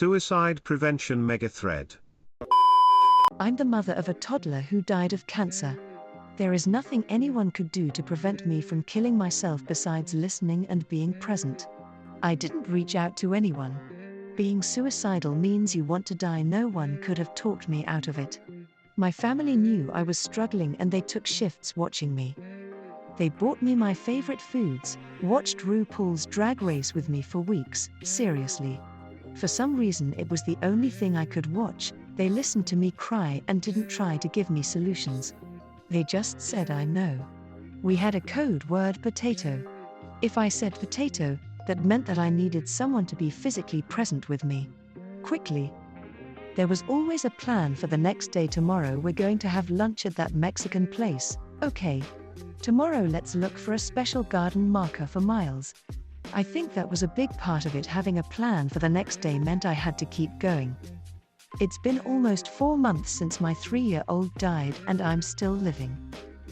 Suicide Prevention Megathread. I'm the mother of a toddler who died of cancer. There is nothing anyone could do to prevent me from killing myself besides listening and being present. I didn't reach out to anyone. Being suicidal means you want to die. No one could have talked me out of it. My family knew I was struggling and they took shifts watching me. They bought me my favorite foods, watched RuPaul's Drag Race with me for weeks, seriously. For some reason it was the only thing I could watch. They listened to me cry and didn't try to give me solutions. They just said I know. We had a code word, potato. If I said potato, that meant that I needed someone to be physically present with me. Quickly. There was always a plan for the next day. Tomorrow we're going to have lunch at that Mexican place. Okay. Tomorrow let's look for a special garden marker for Miles. I think that was a big part of it. Having a plan for the next day meant I had to keep going. It's been almost 4 months since my 3-year-old died and I'm still living.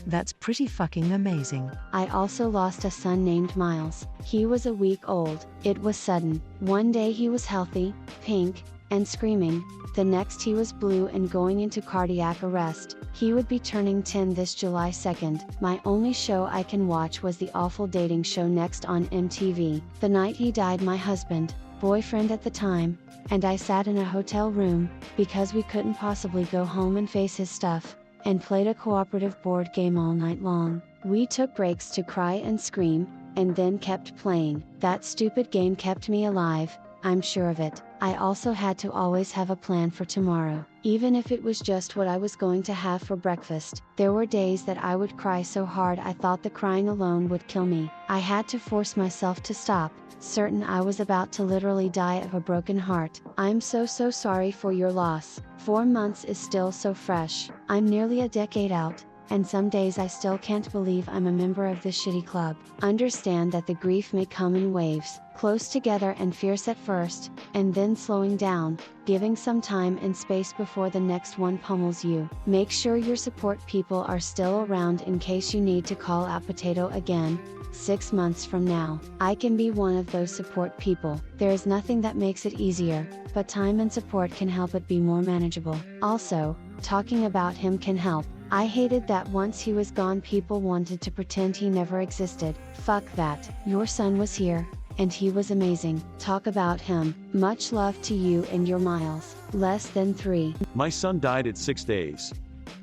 That's pretty fucking amazing. I also lost a son named Miles. He was a week old. It was sudden. One day he was healthy, pink, and screaming. The next he was blue and going into cardiac arrest. He would be turning 10 this July 2nd. My only show I can watch was the awful dating show Next on MTV. The night he died, my husband, boyfriend at the time, and I sat in a hotel room, because we couldn't possibly go home and face his stuff, and played a cooperative board game all night long. We took breaks to cry and scream, and then kept playing. That stupid game kept me alive, I'm sure of it. I also had to always have a plan for tomorrow, even if it was just what I was going to have for breakfast. There were days that I would cry so hard I thought the crying alone would kill me. I had to force myself to stop, certain I was about to literally die of a broken heart. I'm so sorry for your loss. 4 months is still so fresh. I'm nearly a decade out, and some days I still can't believe I'm a member of this shitty club. Understand that the grief may come in waves, close together and fierce at first, and then slowing down, giving some time and space before the next one pummels you. Make sure your support people are still around in case you need to call out potato again, 6 months from now. I can be one of those support people. There is nothing that makes it easier, but time and support can help it be more manageable. Also, talking about him can help. I hated that once he was gone people wanted to pretend he never existed. Fuck that. Your son was here, and he was amazing. Talk about him. Much love to you and your Miles. Less than 3. My son died at 6 days.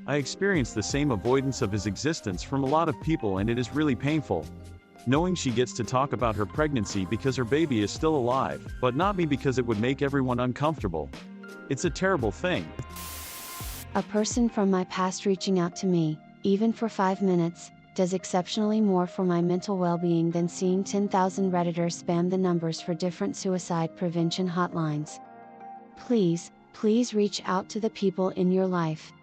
I experienced the same avoidance of his existence from a lot of people, and it is really painful. Knowing she gets to talk about her pregnancy because her baby is still alive, but not me because it would make everyone uncomfortable. It's a terrible thing. A person from my past reaching out to me, even for 5 minutes, does exceptionally more for my mental well-being than seeing 10,000 Redditors spam the numbers for different suicide prevention hotlines. Please reach out to the people in your life.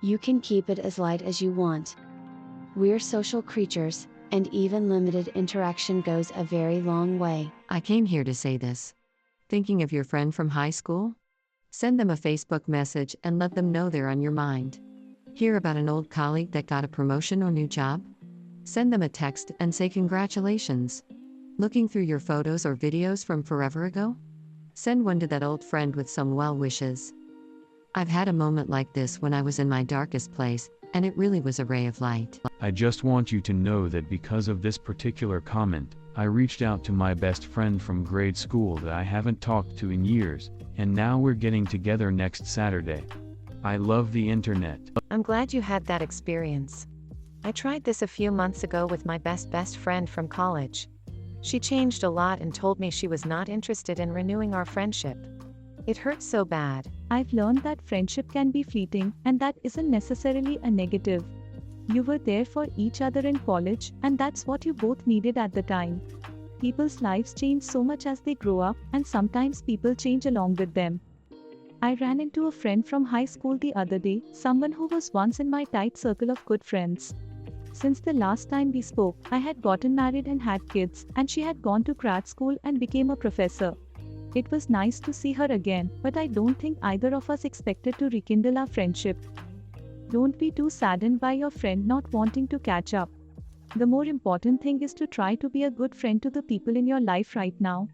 You can keep it as light as you want. We're social creatures, and even limited interaction goes a very long way. I came here to say this. Thinking of your friend from high school? Send them a Facebook message and let them know they're on your mind. Hear about an old colleague that got a promotion or new job? Send them a text and say congratulations. Looking through your photos or videos from forever ago? Send one to that old friend with some well wishes. I've had a moment like this when I was in my darkest place, and it really was a ray of light. I just want you to know that because of this particular comment, I reached out to my best friend from grade school that I haven't talked to in years, and now we're getting together next Saturday. I love the internet. I'm glad you had that experience. I tried this a few months ago with my best friend from college. She changed a lot and told me she was not interested in renewing our friendship. It hurt so bad. I've learned that friendship can be fleeting, and that isn't necessarily a negative. You were there for each other in college, and that's what you both needed at the time. People's lives change so much as they grow up, and sometimes people change along with them. I ran into a friend from high school the other day, someone who was once in my tight circle of good friends. Since the last time we spoke, I had gotten married and had kids, and she had gone to grad school and became a professor. It was nice to see her again, but I don't think either of us expected to rekindle our friendship. Don't be too saddened by your friend not wanting to catch up. The more important thing is to try to be a good friend to the people in your life right now.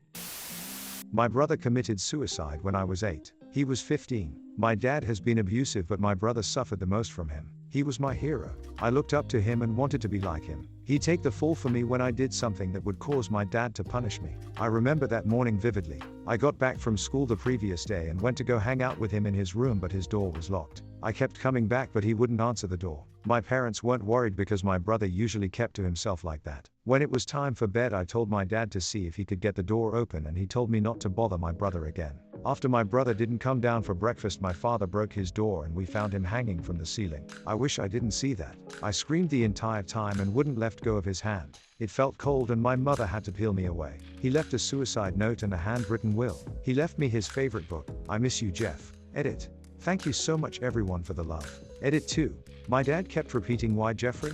My brother committed suicide when I was 8. He was 15. My dad has been abusive, but my brother suffered the most from him. He was my hero. I looked up to him and wanted to be like him. He'd take the fall for me when I did something that would cause my dad to punish me. I remember that morning vividly. I got back from school the previous day and went to go hang out with him in his room, but his door was locked. I kept coming back, but he wouldn't answer the door. My parents weren't worried because my brother usually kept to himself like that. When it was time for bed, I told my dad to see if he could get the door open, and he told me not to bother my brother again. After my brother didn't come down for breakfast, my father broke his door and we found him hanging from the ceiling. I wish I didn't see that. I screamed the entire time and wouldn't let go of his hand. It felt cold and my mother had to peel me away. He left a suicide note and a handwritten will. He left me his favorite book, I Miss You, Jeff. Edit. Thank you so much everyone for the love. Edit 2. My dad kept repeating, "Why, Jeffrey?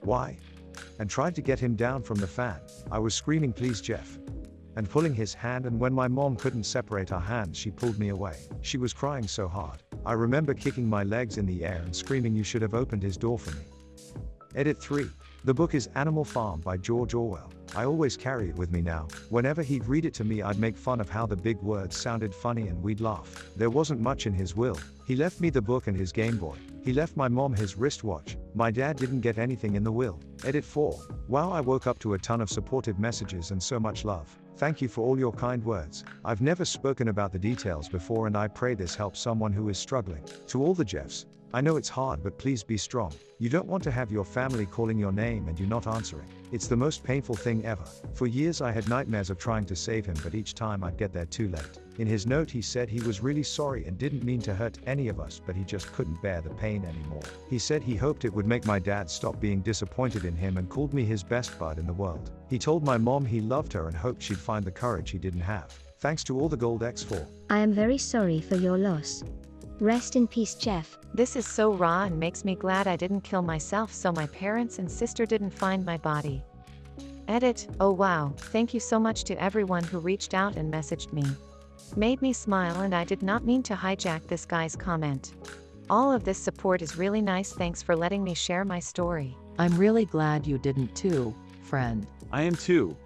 Why?" and tried to get him down from the fan. I was screaming, "Please, Jeff," and pulling his hand, and when my mom couldn't separate our hands, she pulled me away. She was crying so hard. I remember kicking my legs in the air and screaming, "You should have opened his door for me." Edit 3. The book is Animal Farm by George Orwell. I always carry it with me now. Whenever he'd read it to me, I'd make fun of how the big words sounded funny and we'd laugh. There wasn't much in his will. He left me the book and his Game Boy. He left my mom his wristwatch. My dad didn't get anything in the will. Edit 4. Wow, I woke up to a ton of supportive messages and so much love. Thank you for all your kind words. I've never spoken about the details before, and I pray this helps someone who is struggling. To all the Jeffs, I know it's hard, but please be strong. You don't want to have your family calling your name and you not answering. It's the most painful thing ever. For years I had nightmares of trying to save him, but each time I'd get there too late. In his note he said he was really sorry and didn't mean to hurt any of us, but he just couldn't bear the pain anymore. He said he hoped it would make my dad stop being disappointed in him and called me his best bud in the world. He told my mom he loved her and hoped she'd find the courage he didn't have. Thanks to all the Gold X4. I am very sorry for your loss. Rest in peace, Jeff. This is so raw and makes me glad I didn't kill myself so my parents and sister didn't find my body. Edit. Oh wow, thank you so much to everyone who reached out and messaged me. Made me smile, and I did not mean to hijack this guy's comment. All of this support is really nice. Thanks for letting me share my story. I'm really glad you didn't too, friend. I am too.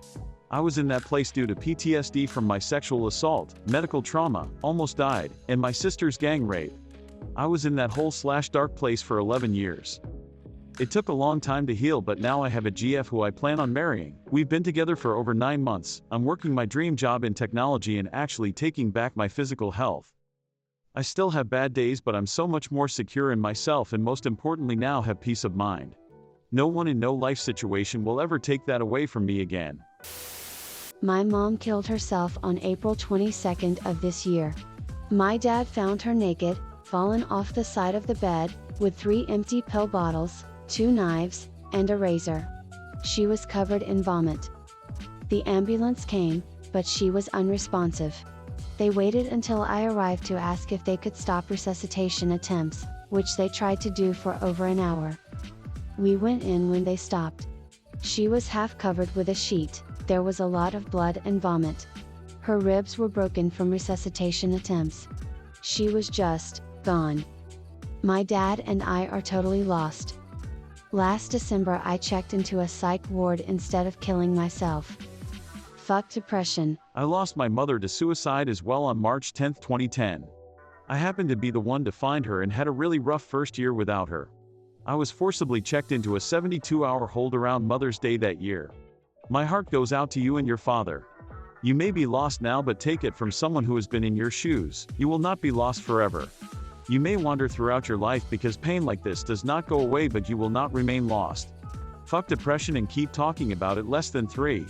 I was in that place due to PTSD from my sexual assault, medical trauma, almost died, and my sister's gang rape. I was in that hole/dark place for 11 years. It took a long time to heal, but now I have a GF who I plan on marrying. We've been together for over 9 months. I'm working my dream job in technology and actually taking back my physical health. I still have bad days, but I'm so much more secure in myself, and most importantly now have peace of mind. No one in no life situation will ever take that away from me again. My mom killed herself on April 22nd of this year. My dad found her naked, fallen off the side of the bed, with 3 empty pill bottles, 2 knives, and a razor. She was covered in vomit. The ambulance came, but she was unresponsive. They waited until I arrived to ask if they could stop resuscitation attempts, which they tried to do for over an hour. We went in when they stopped. She was half covered with a sheet. There was a lot of blood and vomit. Her ribs were broken from resuscitation attempts. She was just gone. My dad and I are totally lost. Last December I checked into a psych ward instead of killing myself. Fuck depression. I lost my mother to suicide as well on March 10, 2010. I happened to be the one to find her and had a really rough first year without her. I was forcibly checked into a 72-hour hold around Mother's Day that year. My heart goes out to you and your father. You may be lost now, but take it from someone who has been in your shoes. You will not be lost forever. You may wander throughout your life because pain like this does not go away, but you will not remain lost. Fuck depression and keep talking about it. Less than 3.